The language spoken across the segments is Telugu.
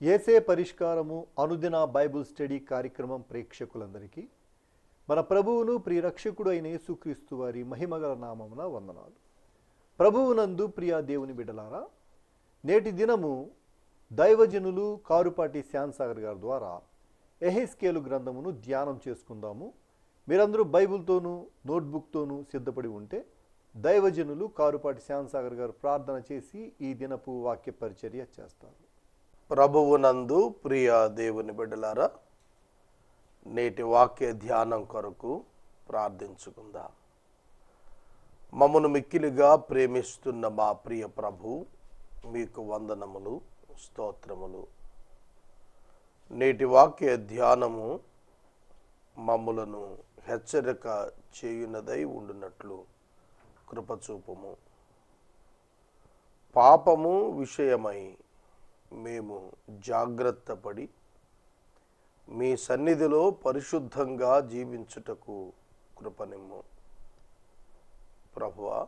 ఏసే పరిష్కారము అనుదిన బైబుల్ స్టడీ కార్యక్రమం ప్రేక్షకులందరికీ మన ప్రభువును ప్రియరక్షకుడు అయిన యేసుక్రీస్తు వారి మహిమగల నామమున వందనాలు. ప్రభువునందు ప్రియ దేవుని బిడ్డలారా, నేటి దినము దైవజనులు కారుపాటి శ్యాన్సాగర్ గారి ద్వారా ఎహెస్కేలు గ్రంథమును ధ్యానం చేసుకుందాము. మీరందరూ బైబిల్తోనూ నోట్బుక్తోనూ సిద్ధపడి ఉంటే దైవజనులు కారుపాటి శ్యాన్సాగర్ గారు ప్రార్థన చేసి ఈ దినపు వాక్య పరిచర్య చేస్తారు. ప్రభువునందు ప్రియ దేవుని బిడ్డలారా, నేటి వాక్య ధ్యానం కొరకు ప్రార్థించుకుందాం. మమ్మను మిక్కిలిగా ప్రేమిస్తున్న మా ప్రియ ప్రభు, మీకు వందనములు, స్తోత్రములు. నేటి వాక్య ధ్యానము మమ్ములను హెచ్చరిక చేయునదై ఉండునట్లు కృపచూపము. పాపము విషయమై మేము జాగ్రత్త పడి మీ సన్నిధిలో పరిశుద్ధంగా జీవించుటకు కృపనిమ్ము. ప్రభువా,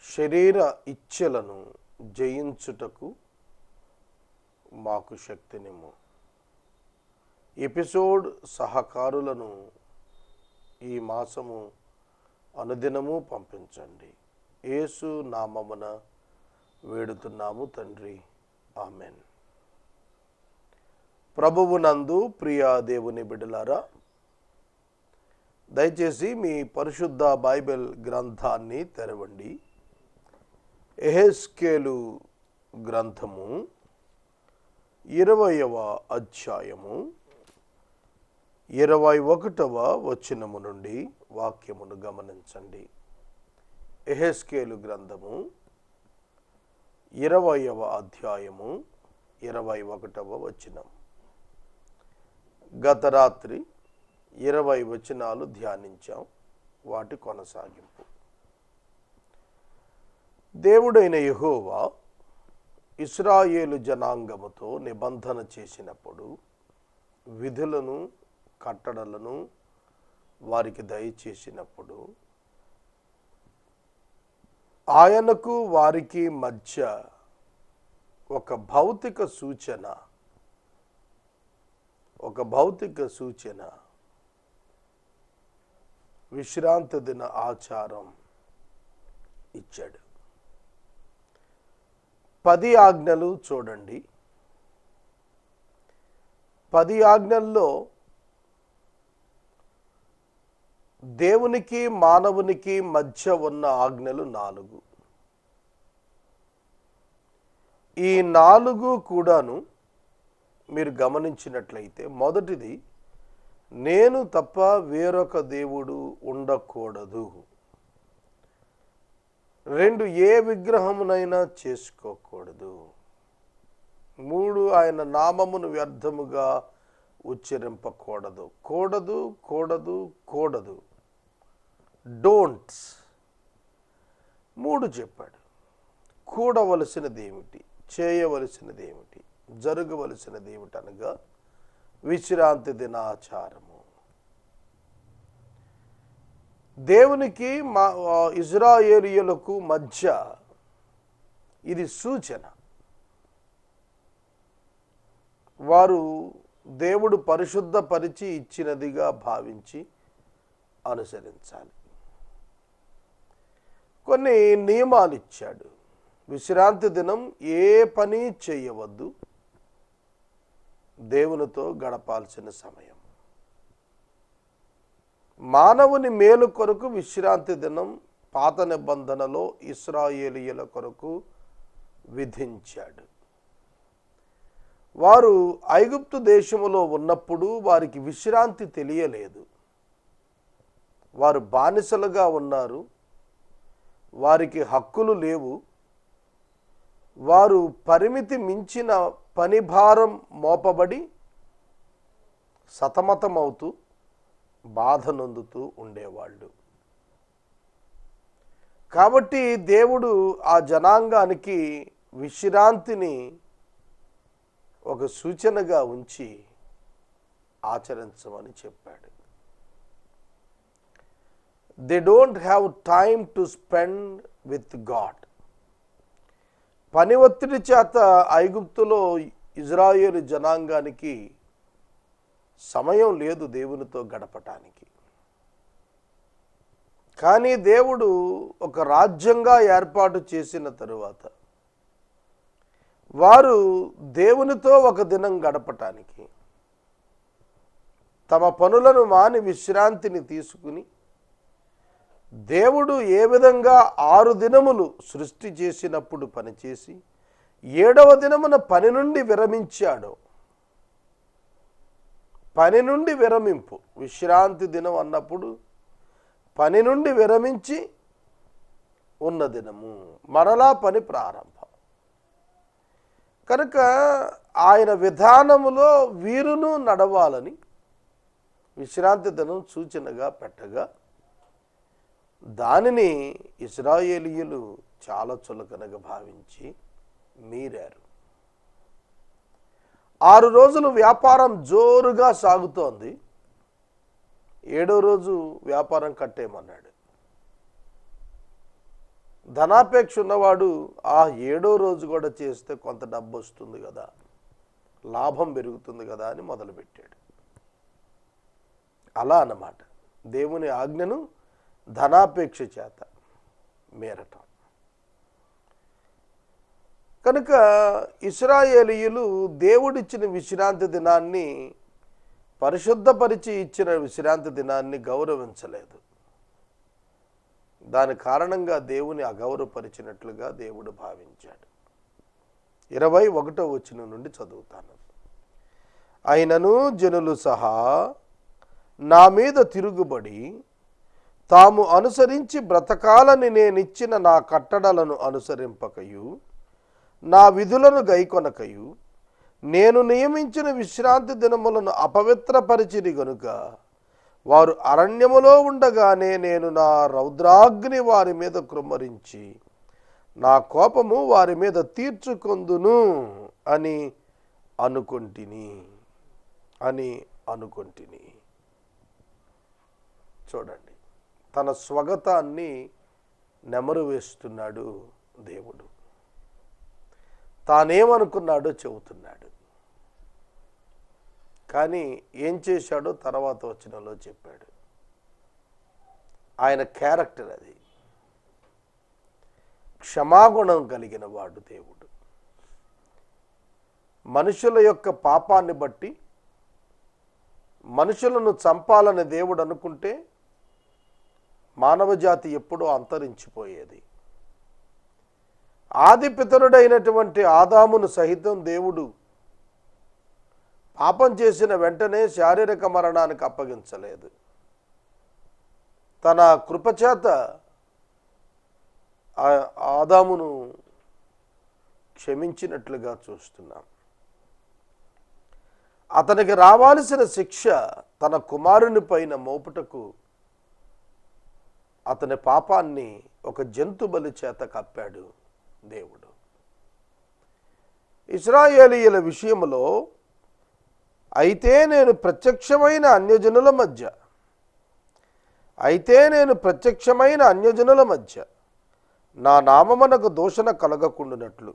శరీర ఇచ్ఛలను జయించుటకు మాకు శక్తినిమ్ము. ఎపిసోడ్ సహకారులను ఈ మాసము అనుదినము పంపించండి. యేసు నామమున వేడుతున్నాము తండ్రి, ఆమెన్. ప్రభువునందు ప్రియ దేవుని బిడ్డలారా, దయచేసి మీ పరిశుద్ధ బైబిల్ గ్రంథాన్ని తెరవండి. ఎహెస్కేలు గ్రంథము 20వ అధ్యాయము 21వ వచనము నుండి వాక్యమును గమనించండి. ఎహెస్కేలు గ్రంథము 20వ అధ్యాయము 21వ వచనం. గత రాత్రి 20 వచనాలు ధ్యానించాం. వాటి కొనసాగింపు. దేవుడైన యెహోవా ఇశ్రాయేలు జనాంగముతో నిబంధన చేసినప్పుడు విధులను కట్టడలను వారికి దయచేసినప్పుడు ఆయనకు వారికి మధ్య ఒక భౌతిక సూచన విశ్రాంతి దిన ఆచారం ఇచ్చాడు. 10 ఆజ్ఞలు చూడండి. 10 ఆజ్ఞల్లో దేవునికి మానవునికి మధ్య ఉన్న ఆజ్ఞలు 4. ఈ 4 కూడాను మీరు గమనించినట్లయితే, మొదటిది, నేను తప్ప వేరొక దేవుడు ఉండకూడదు. 2, ఏ విగ్రహమునైనా చేసుకోకూడదు. 3, ఆయన నామమును వ్యర్థముగా ఉచ్చరింపకూడదు. కూడదు. డోంట్స్ 3 చెప్పాడు. కూడవలసినది ఏమిటి, చేయవలసినది ఏమిటి, జరగవలసినది ఏమిటి అనగా విశ్రాంతి దినాచారము. దేవునికి ఇశ్రాయేలీయులకు మధ్య ఇది సూచన. వారు దేవుడు పరిశుద్ధపరిచి ఇచ్చినదిగా భావించి అనుసరించాలి. కొన్ని నియమాలు ఇచ్చాడు. విశ్రాంతి దినం ఏ పని చేయవద్దు, దేవునితో గడపాల్సిన సమయం. మానవుని మేలు కొరకు విశ్రాంతి దినం పాత నిబంధనలో ఇశ్రాయేలీయుల కొరకు విధించాడు. వారు ఐగుప్తు దేశములో ఉన్నప్పుడు వారికి విశ్రాంతి తెలియలేదు. వారు బానిసలుగా ఉన్నారు. వారికి హక్కులు లేవు. వారు పరిమితి మించిన పని భారం మోపబడి సతమతమవుతూ బాధ నొందుతూ ఉండేవాళ్ళు. కాబట్టి దేవుడు ఆ జనాంగానికి విశ్రాంతిని ఒక సూచనగా ఉంచి ఆచరించమని చెప్పాడు. They don't have time to spend with God. పని ఒత్తిడి చేత ఐగుప్తులో ఇజ్రాయేలు జనాంగానికి సమయం లేదు దేవునితో గడపటానికి. కానీ దేవుడు ఒక రాజ్యంగా ఏర్పాటు చేసిన తరువాత వారు దేవునితో ఒక దినం గడపటానికి తమ పనులను మాని విశ్రాంతిని తీసుకుని, దేవుడు ఏ విధంగా 6 దినములు సృష్టి చేసినప్పుడు పనిచేసి 7వ దినమున పని నుండి విరమించాడో, పని నుండి విరమింపు, విశ్రాంతి దినం అన్నప్పుడు పని నుండి విరమించి ఉన్న దినము, మరలా పని ప్రారంభం. కనుక ఆయన విధానములో వీరును నడవాలని విశ్రాంతి దినం సూచనగా పెట్టగా దానిని ఇశ్రాయేలీయులు చాలా చులకనగా భావించి మీరారు. 6 రోజులు వ్యాపారం జోరుగా సాగుతోంది. 7వ రోజు వ్యాపారం కట్టేయమన్నాడు. ధనాపేక్ష ఉన్నవాడు 7వ రోజు కూడా చేస్తే కొంత డబ్బు వస్తుంది కదా, లాభం పెరుగుతుంది కదా అని మొదలుపెట్టాడు. అలా అన్నమాట దేవుని ఆజ్ఞను ధనాపేక్ష చేత మేరటం. కనుక ఇశ్రాయేలీయులు దేవుడిచ్చిన విశ్రాంతి దినాన్ని, పరిశుద్ధపరిచి ఇచ్చిన విశ్రాంతి దినాన్ని గౌరవించలేదు. దాని కారణంగా దేవుని అగౌరవపరిచినట్లుగా దేవుడు భావించాడు. 21వ వచనం నుండి చదువుతాను. అయినను జనులు సహా నా మీద తిరుగుబడి తాము అనుసరించి బ్రతకాలని నేనిచ్చిన నా కట్టడలను అనుసరింపకయు, నా విధులను గైకొనకయు, నేను నియమించిన విశ్రాంతి దినములను అపవిత్రపరిచిరి గనుక వారు అరణ్యములో ఉండగానే నేను నా రౌద్రాగ్ని వారి మీద కృమ్మరించి నా కోపము వారి మీద తీర్చుకొందును అని అనుకొంటిని. చూడండి, తన స్వగతాన్ని నెమరు వేస్తున్నాడు దేవుడు. తానేమనుకున్నాడో చెబుతున్నాడు. కానీ ఏం చేశాడో తర్వాత వచనంలో చెప్పాడు. ఆయన క్యారెక్టర్ అది. క్షమాగుణం కలిగిన వాడు దేవుడు. మనుషుల యొక్క పాపాన్ని బట్టి మనుషులను చంపాలని దేవుడు అనుకుంటే మానవజాతి ఎప్పుడూ అంతరించిపోయేది. ఆది పితరుడైనటువంటి ఆదామును సహితం దేవుడు పాపం చేసిన వెంటనే శారీరక మరణానికి అప్పగించలేదు. తన కృపచేత ఆదామును క్షమించినట్లుగా చూస్తున్నాం. అతనికి రావాల్సిన శిక్ష తన కుమారుని పైన మోపుటకు అతని పాపాన్ని ఒక జంతు బలి చేత కప్పాడు దేవుడు. ఇశ్రాయేలీయుల విషయంలో అయితే నేను ప్రత్యక్షమైన అన్యజనుల మధ్య నా నామమునకు దూషణ కలగకుండునట్లు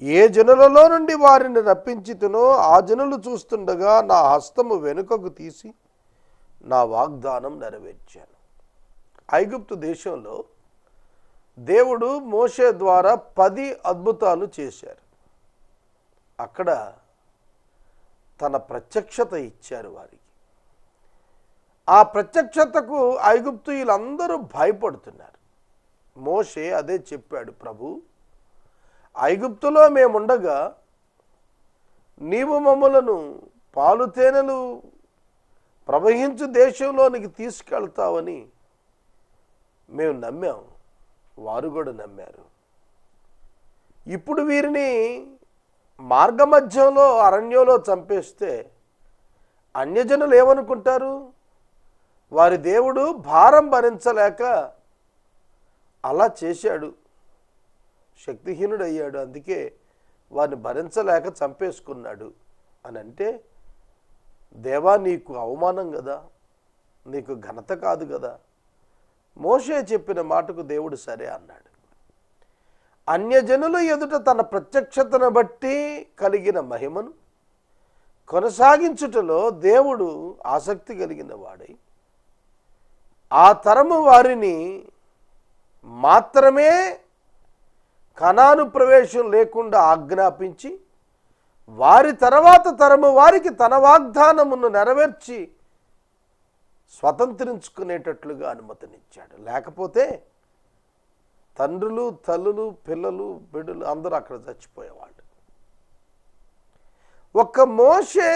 ఏ జనులలో నుండి వారిని రప్పించితునో ఆ జనులు చూస్తుండగా నా హస్తము వెనుకకు తీసి నా వాగ్దానం నెరవేర్చాను. ఐగుప్తు దేశంలో దేవుడు మోషే ద్వారా 10 అద్భుతాలు చేశారు. అక్కడ తన ప్రత్యక్షత ఇచ్చారు వారికి. ఆ ప్రత్యక్షతకు ఐగుప్తీయులందరూ భయపడుతున్నారు. మోషే అదే చెప్పాడు, ప్రభు, ఐగుప్తులో మేముండగా నీవు మమ్మలను పాలు తేనెలు ప్రవహించు దేశంలోనికి తీసుకెళ్తావని మేము నమ్మాం, వారు కూడా నమ్మారు. ఇప్పుడు వీరిని మార్గమధ్యంలో అరణ్యంలో చంపేస్తే అన్యజనులు ఏమనుకుంటారు? వారి దేవుడు భారం భరించలేక అలా చేశాడు, శక్తిహీనుడయ్యాడు, అందుకే వారిని భరించలేక చంపేసుకున్నాడు అని అంటే, దేవా నీకు అవమానం కదా, నీకు ఘనత కాదు కదా. మోషే చెప్పిన మాటకు దేవుడు సరే అన్నాడు. అన్యజనుల ఎదుట తన ప్రత్యక్షతను బట్టి కలిగిన మహిమను కొనసాగించుటలో దేవుడు ఆసక్తి కలిగిన వాడై ఆ తరము వారిని మాత్రమే కనాను ప్రవేశం లేకుండా ఆజ్ఞాపించి వారి తర్వాత తరము వారికి తన వాగ్దానమును నెరవేర్చి స్వతంత్రించుకునేటట్లుగా అనుమతినిచ్చాడు. లేకపోతే తండ్రులు, తల్లులు, పిల్లలు, బిడ్డలు అందరూ అక్కడ చచ్చిపోయేవాళ్ళు. ఒక్క మోషే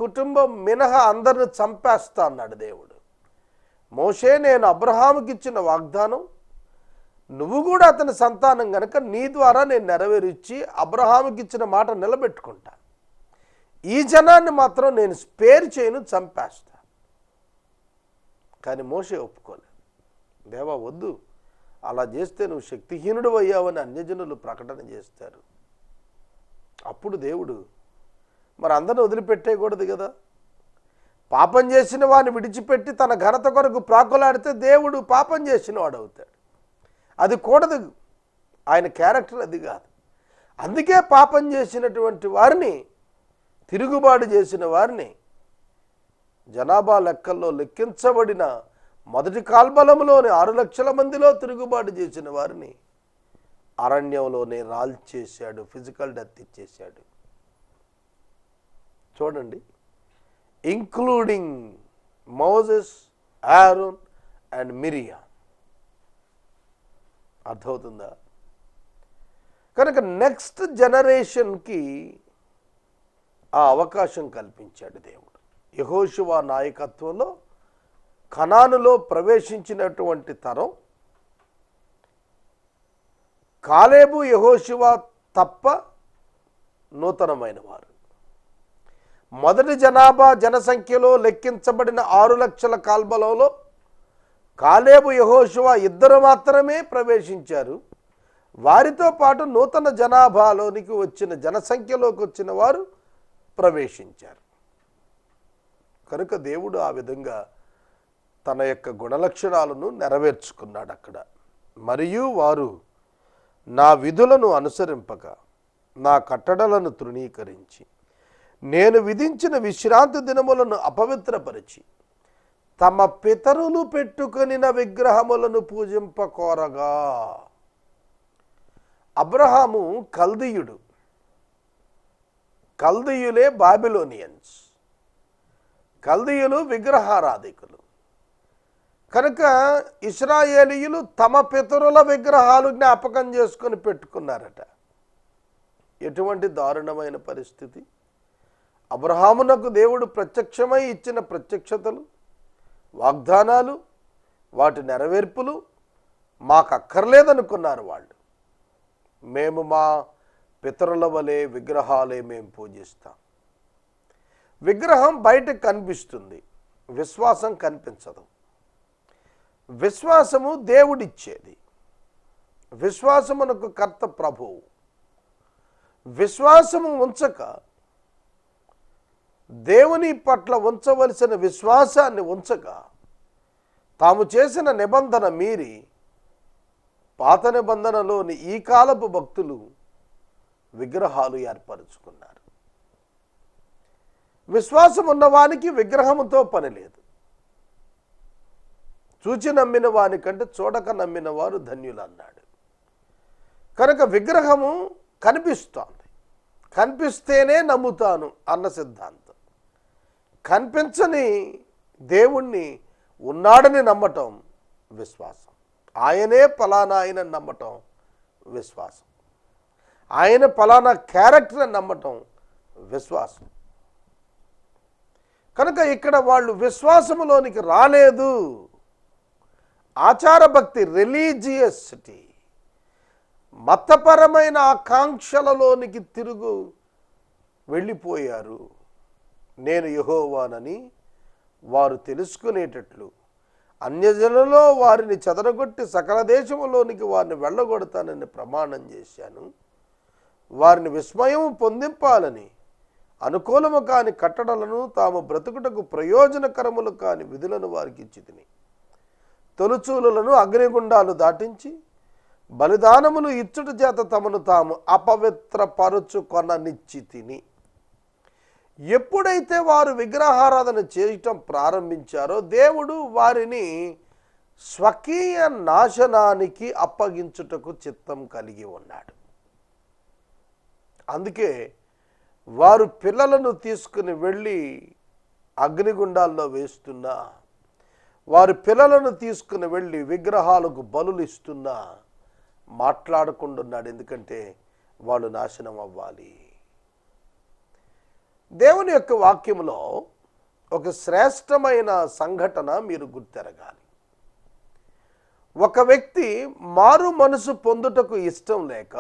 కుటుంబం మినహా అందరిని చంపేస్తా అన్నాడు దేవుడు. మోషే, నేను అబ్రహాముకి ఇచ్చిన వాగ్దానం నువ్వు కూడా అతని సంతానం కనుక నీ ద్వారా నేను నెరవేర్చి అబ్రహాముకి ఇచ్చిన మాట నిలబెట్టుకుంటా. ఈ జనాన్ని మాత్రం నేను స్పేర్ చేయను, చంపేస్తా. కానీ మోషే ఒప్పుకోలేదు. దేవా వద్దు, అలా చేస్తే నువ్వు శక్తిహీనుడు అయ్యావని అన్యజనులు ప్రకటన చేస్తారు. అప్పుడు దేవుడు మరి అందరిని వదిలిపెట్టేయకూడదు కదా. పాపం చేసిన వాడిని విడిచిపెట్టి తన ఘనత కొరకు ప్రాకులాడితే దేవుడు పాపం చేసిన వాడు అవుతాడు. అది కూడదు, ఆయన క్యారెక్టర్ అది కాదు. అందుకే పాపం చేసినటువంటి వారిని, తిరుగుబాటు చేసిన వారిని, జనాభా లెక్కల్లో లెక్కించబడిన మొదటి కాల్బలంలోని 6 లక్షల మందిలో తిరుగుబాటు చేసిన వారిని అరణ్యంలోనే రాల్చేశాడు, ఫిజికల్ డెత్ ఇచ్చేశాడు. చూడండి, including Moses, Aaron and Miriam. అర్థమవుతుందా? కనుక నెక్స్ట్ జనరేషన్కి ఆ అవకాశం కల్పించాడు దేవుడు. యెహోషువ నాయకత్వంలో కనానులో ప్రవేశించినటువంటి తరం కాలేబు, యెహోషువ తప్ప నూతనమైన వారు. మొదటి జనసంఖ్యలో లెక్కించబడిన 6 లక్షల కాల్బలంలో కాలేబు, యెహోషువ ఇద్దరు మాత్రమే ప్రవేశించారు. వారితో పాటు నూతన జనాభాలోనికి వచ్చిన జనసంఖ్యలోకి వచ్చిన వారు ప్రవేశించారు. కనుక దేవుడు ఆ విధంగా తన యొక్క గుణలక్షణాలను నెరవేర్చుకున్నాడు అక్కడ. మరియు వారు నా విధులను అనుసరింపక నా కట్టడలను తృణీకరించి నేను విధించిన విశ్రాంతి దినములను అపవిత్రపరిచి తమ పితరులు పెట్టుకొనిన విగ్రహములను పూజింపకోరగా. అబ్రహాము కల్దీయుడు, కల్దీయులే బాబిలోనియన్స్. కల్దీయులు విగ్రహారాధికులు. కనుక ఇశ్రాయేలీయులు తమ పితరుల విగ్రహాలు జ్ఞాపకం చేసుకొని పెట్టుకున్నారట. ఎటువంటి దారుణమైన పరిస్థితి! అబ్రహామునకు దేవుడు ప్రత్యక్షమై ఇచ్చిన ప్రత్యక్షతలు, వాగ్దానాలు, వాటి నెరవేర్పులు మాకు అక్కర్లేదనుకున్నారు వాళ్ళు. మేము మా పితరుల వలె విగ్రహాలే మేము పూజిస్తాం. విగ్రహం బయటకు కనిపిస్తుంది, విశ్వాసం కనిపించదు. విశ్వాసము దేవుడిచ్చేది. విశ్వాసమునకు కర్త ప్రభువు. విశ్వాసము ఉంచక దేవుని పట్ల ఉంచవలసిన విశ్వాసాన్ని ఉంచక తాము చేసిన నిబంధన మీరి పాత నిబంధనలోని ఈ కాలపు భక్తులు విగ్రహాలు ఏర్పరుచుకున్నారు. విశ్వాసం ఉన్నవానికి విగ్రహముతో పని లేదు. చూచి నమ్మిన వానికంటే చూడక నమ్మిన వారు ధన్యులు అన్నాడు. కనుక విగ్రహము కనిపిస్తోంది, కనిపిస్తేనే నమ్ముతాను అన్న సిద్ధాంతం. కనిపించని దేవుణ్ణి ఉన్నాడని నమ్మటం విశ్వాసం. ఆయనే ఫలానా ఆయన నమ్మటం విశ్వాసం. ఆయన ఫలానా క్యారెక్టర్ అని నమ్మటం విశ్వాసం. కనుక ఇక్కడ వాళ్ళు విశ్వాసములోనికి రాలేదు. ఆచారభక్తి, రిలీజియసిటీ, మతపరమైన ఆకాంక్షలలోనికి వెళ్ళిపోయారు. నేను యెహోవానని వారు తెలుసుకునేటట్లు అన్యజనులలో వారిని చెదరగొట్టి సకల దేశములోనికి వారిని వెళ్ళగొడతానని ప్రమాణం చేశాను. వారిని విస్మయం పొందింపాలని అనుకూలము కాని కట్టడలను, తాము బ్రతుకుటకు ప్రయోజనకరములు కాని విధులను వారికి ఇచ్చితిని. తొలుచూలులను అగ్నిగుండాలు దాటించి బలిదానములు ఇచ్చుట చేత తమను తాము అపవిత్రపరుచుకొననిచ్చితిని. ఎప్పుడైతే వారు విగ్రహారాధన చేయటం ప్రారంభించారో దేవుడు వారిని స్వకీయ నాశనానికి అప్పగించుటకు చిత్తం కలిగి ఉన్నాడు. అందుకే వారు పిల్లలను తీసుకుని వెళ్ళి అగ్నిగుండాల్లో వేస్తున్నా, వారి పిల్లలను తీసుకుని వెళ్ళి విగ్రహాలకు బలులు ఇస్తున్నా మాట్లాడకుంటున్నాడు. ఎందుకంటే వాళ్ళు నాశనం అవ్వాలి. దేవుని యొక్క వాక్యములో ఒక శ్రేష్టమైన సంఘటన మీరు గుర్తెరగాలి. ఒక వ్యక్తి మారు మనసు పొందుటకు ఇష్టం లేక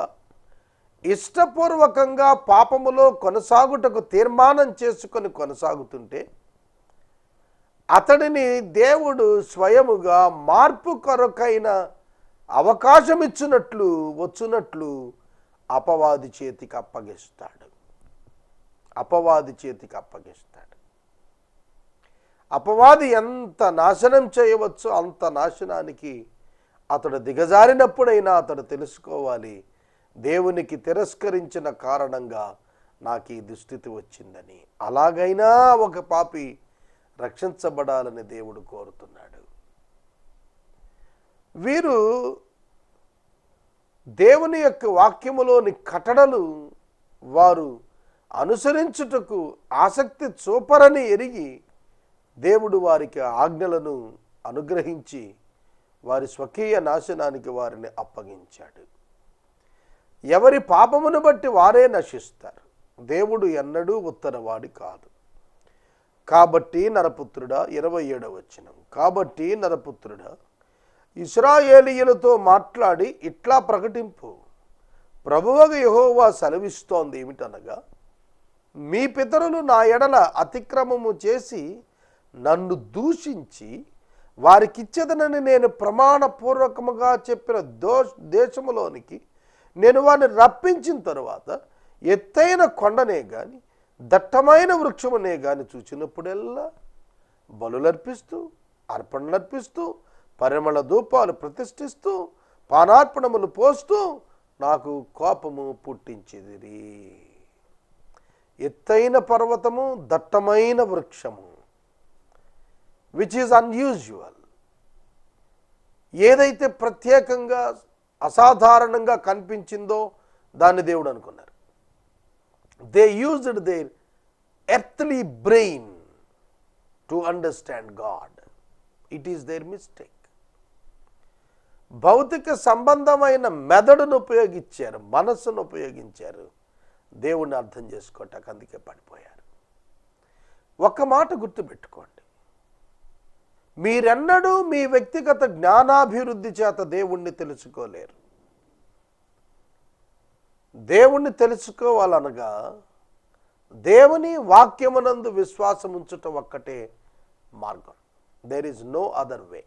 ఇష్టపూర్వకంగా పాపములో కొనసాగుటకు తీర్మానం చేసుకొని కొనసాగుతుంటే అతడిని దేవుడు స్వయముగా మార్పు కొరకైన అవకాశం వచ్చునట్లు అపవాది చేతికి అప్పగిస్తాడు. అపవాది ఎంత నాశనం చేయవచ్చో అంత నాశనానికి అతడు దిగజారినప్పుడైనా అతడు తెలుసుకోవాలి, దేవునికి తిరస్కరించిన కారణంగా నాకు ఈ దుస్థితి వచ్చిందని. అలాగైనా ఒక పాపి రక్షించబడాలని దేవుడు కోరుతున్నాడు. వీరు దేవుని యొక్క వాక్యములోని కట్టడలు వారు అనుసరించుటకు ఆసక్తి చూపరని ఎరిగి దేవుడు వారికి ఆజ్ఞలను అనుగ్రహించి వారి స్వకీయ నాశనానికి వారిని అప్పగించాడు. ఎవరి పాపమును బట్టి వారే నశిస్తారు. దేవుడు ఎన్నడూ ఉత్తరవాడి కాదు. కాబట్టి నరపుత్రుడా, 27వ వచనం, కాబట్టి నరపుత్రుడా, ఇశ్రాయేలీయులతో మాట్లాడి ఇట్లా ప్రకటింపు, ప్రభువగు యెహోవా సెలవిస్తోంది ఏమిటనగా, మీ పితరులు నా ఎడల అతిక్రమము చేసి నన్ను దూషించి వారికిచ్చేదనని నేను ప్రమాణపూర్వకముగా చెప్పిన దేశములోనికి నేను వారిని రప్పించిన తరువాత ఎత్తైన కొండనే గాని దట్టమైన వృక్షమునే గాని చూచినప్పుడెల్లా బలులర్పిస్తూ అర్పణలర్పిస్తూ పరిమళ ధూపాలు ప్రతిష్ఠిస్తూ పానార్పణములు పోస్తూ నాకు కోపము పుట్టించిదిరి. ఎత్తైన పర్వతము, దట్టమైన వృక్షము, విచ్ ఈజ్ అన్యూజువల్, ఏదైతే ప్రత్యేకంగా అసాధారణంగా కనిపించిందో దాన్ని దేవుడు అనుకున్నారు. They used their earthly brain to understand God. It is their mistake. భౌతిక సంబంధమైన మెదడును ఉపయోగించారు, మనస్సును ఉపయోగించారు, దేవుణ్ణి అర్థం చేసుకోవటానికి. అందుకే పడిపోయారు. ఒక్క మాట గుర్తుపెట్టుకోండి, మీరెన్నడూ మీ వ్యక్తిగత జ్ఞానాభివృద్ధి చేత దేవుణ్ణి తెలుసుకోలేరు. దేవుణ్ణి తెలుసుకోవాలనగా దేవుని వాక్యమునందు విశ్వాసం ఉంచుట ఒక్కటే మార్గం. There is no other way.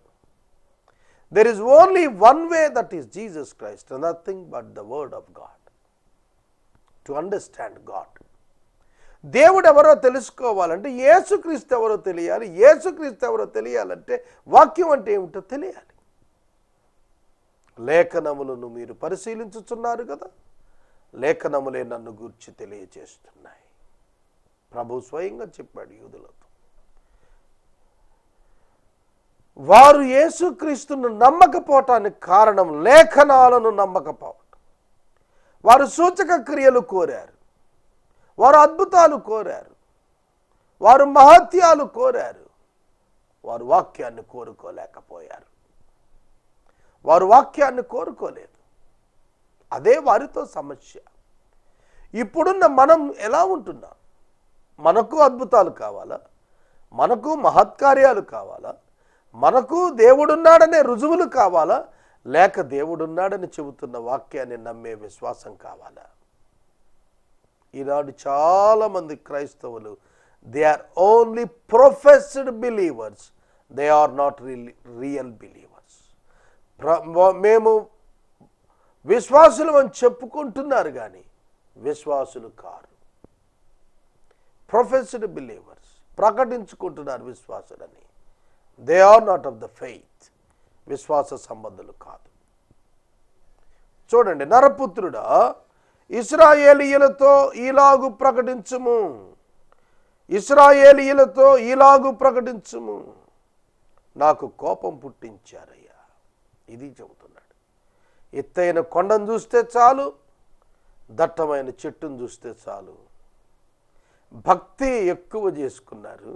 There is only one way, that is Jesus Christ, and nothing but the word of God. To understand God. దేవుడు ఎవరో తెలుసుకోవాలంటే యేసుక్రీస్తు ఎవరో తెలియాలి. యేసుక్రీస్తు ఎవరో తెలియాలంటే వాక్యం అంటే ఏమిటో తెలియాలి. లేఖనములను మీరు పరిశీలించుచున్నారు కదా, లేఖనములే నన్ను గూర్చి తెలియజేస్తున్నాయి. ప్రభు స్వయంగా చెప్పాడు యూదులతో. వారు యేసుక్రీస్తును నమ్మకపోవటానికి కారణం లేఖనాలను నమ్మకపోవటం. వారు సూచక క్రియలు కోరారు, వారు అద్భుతాలు కోరారు, వారు మహత్యాలు కోరారు, వారు వాక్యాన్ని కోరుకోలేకపోయారు. వారు వాక్యాన్ని కోరుకోలేదు. అదే వారితో సమస్య. ఇప్పుడున్న మనం ఎలా ఉంటున్నాం? మనకు అద్భుతాలు కావాలా? మనకు మహత్కార్యాలు కావాలా? మనకు దేవుడున్నాడనే రుజువులు కావాలా? లేక దేవుడున్నాడని చెబుతున్న వాక్యాన్ని నమ్మే విశ్వాసం కావాలా? ఈనాడు చాలామంది క్రైస్తవులు they are only professed believers, they are not real believers. మేము విశ్వాసులు అని చెప్పుకుంటున్నారు కానీ విశ్వాసులు కారు. ప్రొఫెస్డ్ బిలీవర్స్, ప్రకటించుకుంటున్నారు విశ్వాసులని. They are not of the faith, విశ్వాస సంబంధులు కాదు. చూడండి, నరపుత్రుడా ఇశ్రాయేలీయులతో ఈలాగు ప్రకటించుము, ఇశ్రాయేలీయులతో ఈలాగు ప్రకటించుము, నాకు కోపం పుట్టించారయ్యా. ఇది చెబుతున్నాడు. ఎత్తైన కొండను చూస్తే చాలు, దట్టమైన చెట్టును చూస్తే చాలు, భక్తి ఎక్కువ చేసుకున్నారు,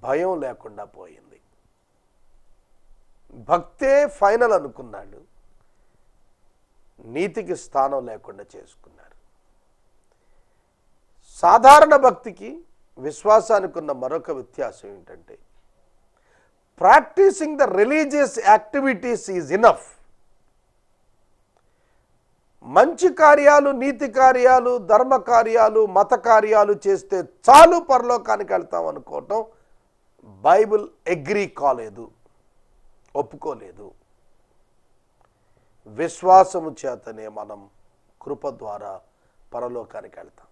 భయం లేకుండా పోయింది. భక్తే ఫైనల్ అనుకున్నాడు, నీతికి స్థానం లేకుండా చేసుకున్నారు. సాధారణ భక్తికి విశ్వాసానికి ఉన్న మరొక వ్యత్యాసం ఏంటంటే, practising the religious activities is enough. మంచి కార్యాలు, నీతి కార్యాలు, ధర్మ కార్యాలు, మత కార్యాలు చేస్తే చాలు పరలోకానికి వెళ్తాం అనుకోవటం బైబిల్ అగ్రీ కాలేదు, ఒప్పుకోలేదు. విశ్వాసము చేతనే మనం కృప ద్వారా పరలోకానికి వెళ్తాం.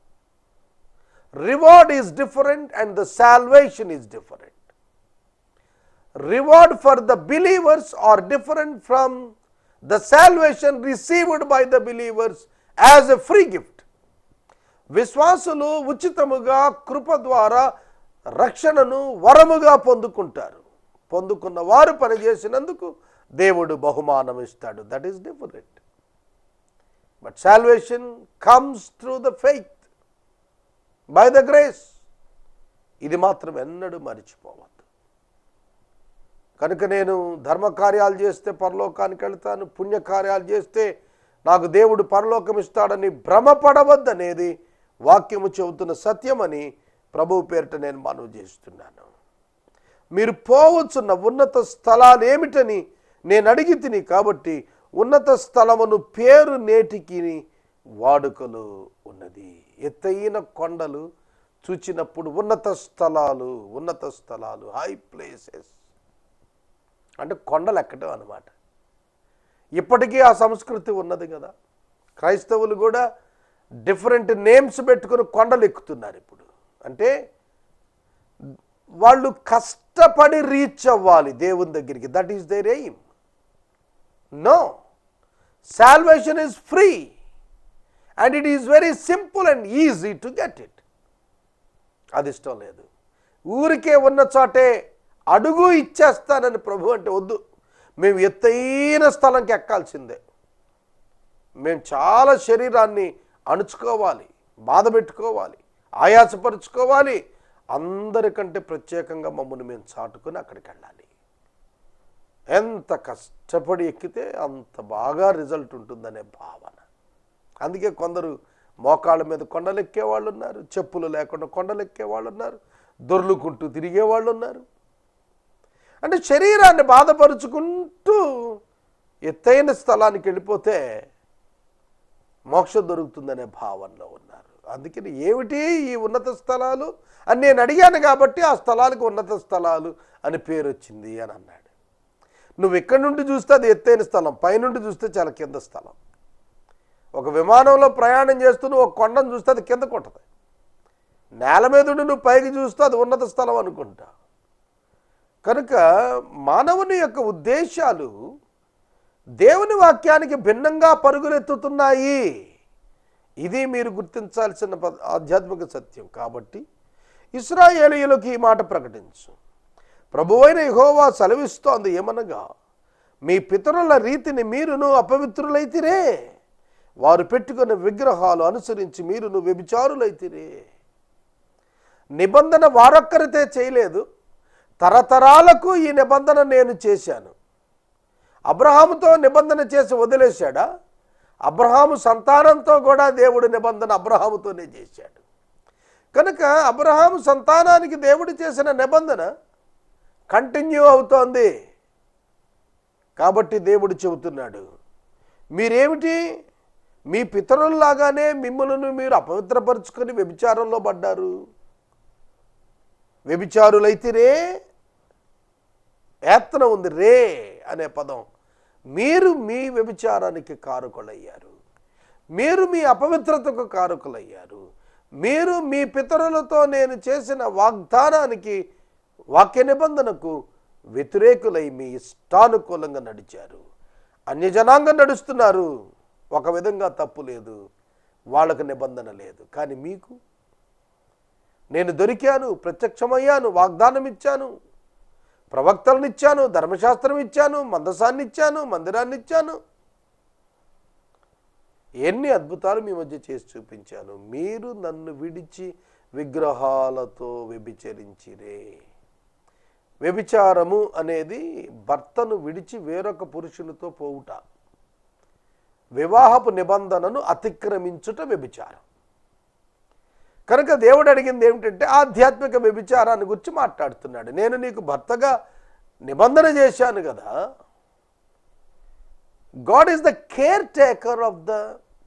Reward is different and the salvation is different. Reward for the believers are different from the salvation received by the believers as a free gift. విశ్వాసులు ఉచితముగా కృప ద్వారా రక్షణను వరముగా పొందుకుంటారు. పొందుకున్న వారు పనిచేసినందుకు దేవుడు బహుమానం ఇస్తాడు. That is different. But salvation comes through the faith by the grace. ఇది మాత్రం ఎన్నడూ మరిచిపోవద్దు. కనుక నేను ధర్మకార్యాలు చేస్తే పరలోకానికి వెళ్తాను, పుణ్యకార్యాలు చేస్తే నాకు దేవుడు పరలోకం ఇస్తాడని భ్రమపడవద్దనేది వాక్యము చెబుతున్న సత్యమని ప్రభువు పేరిట నేను మనవి చేస్తున్నాను. మీరు పోవచ్చున్న ఉన్నత స్థలాలు ఏమిటని నేను అడిగి తిని, కాబట్టి ఉన్నత స్థలమును పేరు నేటికి వాడుకలు ఉన్నది. ఎత్తైన కొండలు చూచినప్పుడు ఉన్నత స్థలాలు హై ప్లేసెస్ అంటే కొండలు ఎక్కడం అన్నమాట. ఇప్పటికీ ఆ సంస్కృతి ఉన్నది కదా. క్రైస్తవులు కూడా డిఫరెంట్ నేమ్స్ పెట్టుకుని కొండలు ఎక్కుతున్నారు ఇప్పుడు. అంటే వాళ్ళు కష్టపడి రీచ్ అవ్వాలి దేవుని దగ్గరికి. That is their aim. No, salvation is free and it is very simple and easy to get it. అది ఇష్టం లేదు. ఊరికే ఉన్న చోటే అడుగు ఇచ్చేస్తానని ప్రభు అంటే వద్దు. మేము ఎత్తైన స్థలంకి ఎక్కాల్సిందే. మేము చాలా శరీరాన్ని అణుచుకోవాలి, బాధ పెట్టుకోవాలి, ఆయాసపరుచుకోవాలి. అందరికంటే ప్రత్యేకంగా మమ్మల్ని మేము చాటుకొని అక్కడికి వెళ్ళాలి. ఎంత కష్టపడి ఎక్కితే అంత బాగా రిజల్ట్ ఉంటుందనే భావన. అందుకే కొందరు మోకాళ్ళ మీద కొండలు ఎక్కేవాళ్ళు ఉన్నారు, చెప్పులు లేకుండా కొండలు ఎక్కేవాళ్ళు ఉన్నారు, దొర్లుకుంటూ తిరిగేవాళ్ళు ఉన్నారు. అంటే శరీరాన్ని బాధపరుచుకుంటూ ఎత్తైన స్థలానికి వెళ్ళిపోతే మోక్షం దొరుకుతుందనే భావనలో ఉన్నారు. అందుకని ఏమిటి ఈ ఉన్నత స్థలాలు అని నేను అడిగాను కాబట్టి ఆ స్థలాలకు ఉన్నత స్థలాలు అని పేరు వచ్చింది అని అన్నాడు. నువ్వు ఎక్కడి నుండి చూస్తే అది ఎత్తైన స్థలం, పైనుండి చూస్తే చాలా కింద స్థలం. ఒక విమానంలో ప్రయాణం చేస్తూ నువ్వు ఒక కొండను చూస్తే అది కింద కొట్టదు. నేల మీద నువ్వు పైకి చూస్తే అది ఉన్నత స్థలం అనుకుంటా. కనుక మానవుని యొక్క ఉద్దేశాలు దేవుని వాక్యానికి భిన్నంగా పరుగులెత్తుతున్నాయి. ఇది మీరు గుర్తించాల్సిన ఆధ్యాత్మిక సత్యం. కాబట్టి ఇశ్రాయేలీయులకు ఈ మాట ప్రకటించు. ప్రభువైన యెహోవా సెలవిస్తోంది ఏమనగా, మీ పితరుల రీతిని మీరును అపవిత్రులైతిరే, వారు పెట్టుకున్న విగ్రహాలు అనుసరించి మీరును వ్యభిచారులైతిరే. నిబంధన వారొక్కరితే చేయలేదు, తరతరాలకు ఈ నిబంధన నేను చేశాను. అబ్రహాముతో నిబంధన చేసి వదిలేశాడా? అబ్రహాము సంతానంతో కూడా దేవుడు నిబంధన అబ్రహాముతోనే చేశాడు. కనుక అబ్రహాము సంతానానికి దేవుడు చేసిన నిబంధన కంటిన్యూ అవుతోంది. కాబట్టి దేవుడు చెబుతున్నాడు, మీరేమిటి మీ పితరుల్లాగానే మిమ్మల్ని మీరు అపవిత్రపరుచుకొని వ్యభిచారంలో పడ్డారు. వ్యభిచారులైతిరే, యాత్న ఉంది, రే అనే పదం. మీరు మీ వ్యభిచారానికి కారకులయ్యారు, మీరు మీ అపవిత్రతకు కారకులయ్యారు, మీరు మీ పితరులతో నేను చేసిన వాగ్దానానికి, వాక్య నిబంధనకు వ్యతిరేకులై మీ ఇష్టానుకూలంగా నడిచారు. అన్యజనాంగం నడుస్తున్నారు. ఒక విధంగా తప్పు లేదు, వాళ్ళకు నిబంధన లేదు. కానీ మీకు నేను దొరికాను, ప్రత్యక్షమయ్యాను, వాగ్దానం ఇచ్చాను, ప్రవక్తలను ఇచ్చాను, ధర్మశాస్త్రం ఇచ్చాను, మందసాన్ని ఇచ్చాను, మందిరాన్ని ఇచ్చాను, ఎన్ని అద్భుతాలు మీ మధ్య చేసి చూపించాను. మీరు నన్ను విడిచి విగ్రహాలతో వ్యభిచరించిరే. వ్యభిచారము అనేది భర్తను విడిచి వేరొక పురుషునితో పోవుట, వివాహపు నిబంధనను అతిక్రమించుట వ్యభిచారం. కనుక దేవుడు అడిగింది ఏమిటంటే ఆధ్యాత్మిక వ్యభిచారాన్ని గురించి మాట్లాడుతున్నాడు. నేను నీకు భర్తగా నిబంధన చేశాను కదా. God is the care taker of the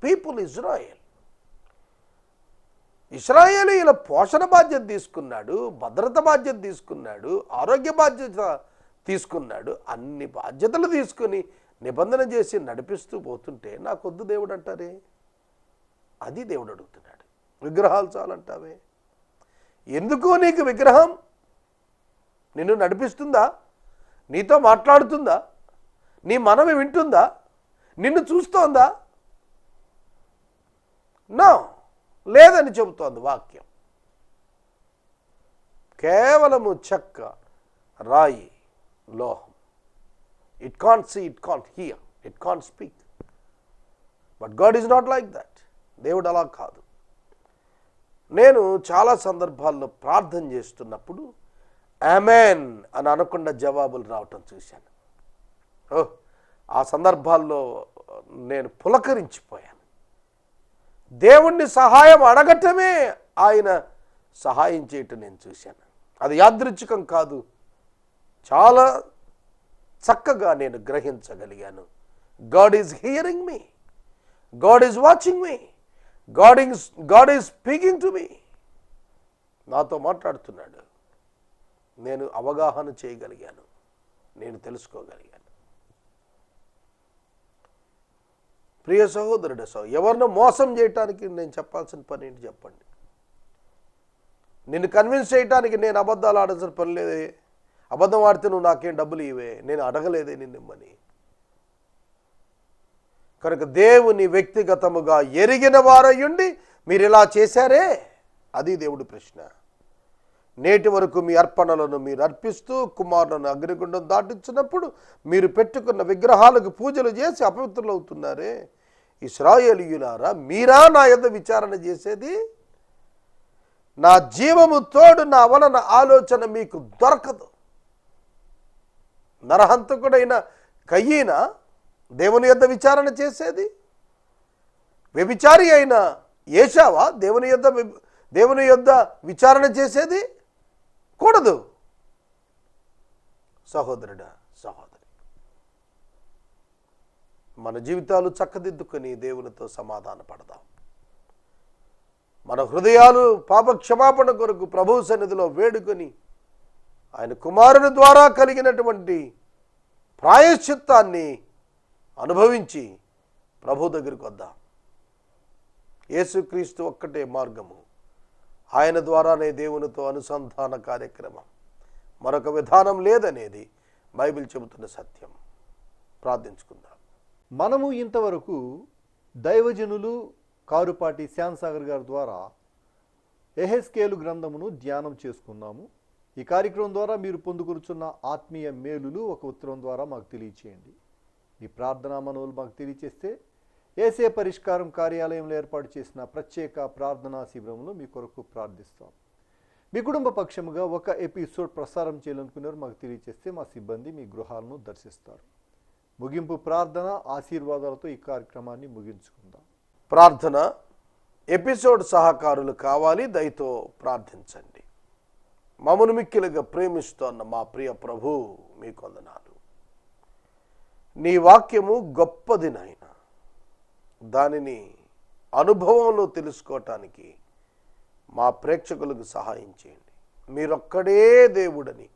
people Israel. ఇశ్రాయేలీయుల పోషణ బాధ్యత తీసుకున్నాడు, భద్రత బాధ్యత తీసుకున్నాడు, ఆరోగ్య బాధ్యత తీసుకున్నాడు. అన్ని బాధ్యతలు తీసుకుని నిబంధన చేసి నడిపిస్తూ పోతుంటే నాకొద్దు దేవుడు అంటారే. అది దేవుడు అడుగుతున్నాడు. విగ్రహాలు చాలంటావే, ఎందుకు నీకు విగ్రహం? నిన్ను నడిపిస్తుందా? నీతో మాట్లాడుతుందా? నీ మనవి వింటుందా? నిన్ను చూస్తోందా? నో, లేదని చెబుతోంది వాక్యం. కేవలము చెక్క, రాయి, లోహం. It can't see, it can't hear, it can't speak. But God is not like that. దేవుడు అలా కాదు. నేను చాలా సందర్భాల్లో ప్రార్థన చేస్తున్నప్పుడు ఆమెన్ అని అనకుండా జవాబులు రావటం చూశాను. ఆ సందర్భాల్లో నేను పులకరించిపోయాను. దేవుణ్ణి సహాయం అడగటమే ఆయన సహాయం చేయటం నేను చూశాను. అది యాదృచ్ఛికం కాదు, చాలా చక్కగా నేను గ్రహించగలిగాను. God is hearing me, God is watching me, God is speaking to me. నాతో మాట్లాడుతున్నాడు. నేను అవగాహన చేయగలిగాను, నేను తెలుసుకోగలిగాను. ప్రియ సహోదరుడు, ఎవరినో మోసం చేయటానికి నేను చెప్పాల్సిన పని ఏంటి చెప్పండి? నిన్ను కన్విన్స్ చేయటానికి నేను అబద్ధాలు ఆడాల్సిన పని లేదే. అబద్ధం ఆడితే నువ్వు నాకేం డబ్బులు ఇవే, నేను అడగలేదే నిన్నిమ్మని. కనుక దేవుని వ్యక్తిగతముగా ఎరిగిన వారయ్యుండి మీరు ఇలా చేశారే, అది దేవుడి ప్రశ్న. నేటి వరకు మీ అర్పణలను మీరు అర్పిస్తూ కుమారులను అగ్నిగుండం దాటించినప్పుడు మీరు పెట్టుకున్న విగ్రహాలకు పూజలు చేసి అపవిత్రులవుతున్నారే. ఇశ్రాయేలీయులారా, మీరా నా యొద్ద విచారణ చేసేది? నా జీవము తోడు నా వలన ఆలోచన మీకు దొరకదు. నరహంతకుడైన కయ్యీనా దేవుని యొద్ద విచారణ చేసేది? వ్యభిచారి అయిన ఏశావా దేవుని యొద్ద విచారణ చేసేది? కూడదు. సహోదరుడా, సహోదరి, మన జీవితాలు చక్కదిద్దుకొని దేవునితో సమాధాన పడదాం. మన హృదయాలు పాప క్షమాపణ కొరకు ప్రభువు సన్నిధిలో వేడుకొని ఆయన కుమారుని ద్వారా కలిగినటువంటి ప్రాయశ్చిత్తాన్ని అనుభవించి ప్రభు దగ్గరికి వద్దాం. యేసుక్రీస్తు ఒక్కటే మార్గము, ఆయన ద్వారానే దేవునితో అనుసంధాన కార్యక్రమం, మరొక విధానం లేదనేది బైబిల్ చెబుతున్న సత్యం. ప్రార్థించుకుందాం. మనము ఇంతవరకు దైవజనులు కారుపాటి శ్యామ్సాగర్ గారి ద్వారా యెహెజ్కేలు గ్రంథమును ధ్యానం చేసుకున్నాము. ఈ కార్యక్రమం ద్వారా మీరు పొందుకొనుచున్న ఆత్మీయ మేలులు ఒక ఉత్తరం ద్వారా మాకు తెలియచేయండి. మీ ప్రార్థనా మనవులు మాకు తెలియచేస్తే ఏసే పరిష్కారం కార్యాలయంలో ఏర్పాటు చేసిన ప్రత్యేక ప్రార్థనా శిబిరంలో మీ కొరకు ప్రార్థిస్తాం. మీ కుటుంబ పక్షముగా ఒక ఎపిసోడ్ ప్రసారం చేయాలనుకున్నారు మాకు తెలియచేస్తే మా సిబ్బంది మీ గృహాలను దర్శిస్తారు. ముగింపు ప్రార్థన ఆశీర్వాదాలతో ఈ కార్యక్రమాన్ని ముగించుకుందాం. ప్రార్థన. ఎపిసోడ్ సహకారులు కావాలి, దయతో ప్రార్థించండి. మమ్మను మిక్కిలుగా ప్రేమిస్తోన్న మా ప్రియ ప్రభు, మీకు వందనాలు. నీ వాక్యము గొప్పది నాయనా. దానిని అనుభవంలో తెలుసుకోవటానికి మా ప్రేక్షకులకు సహాయం చేయండి. మీరొక్కడే దేవుడని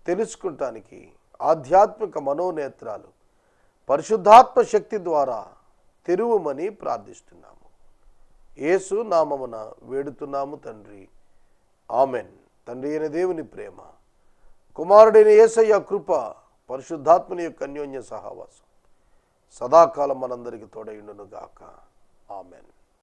తెలుసుకుంటానికి ఆధ్యాత్మిక మనోనేత్రాలు పరిశుద్ధాత్మ శక్తి ద్వారా తెరువమని ప్రార్థిస్తున్నాము. యేసు నామమున వేడుతున్నాము తండ్రి, ఆమెన్. తండ్రి అయిన దేవుని ప్రేమ, కుమారుడైన యేసయ్య కృప, పరిశుద్ధాత్మని యొక్క అన్యోన్య సహవాసం సదాకాలం మనందరికీ తోడైండును గాక. ఆమెన్.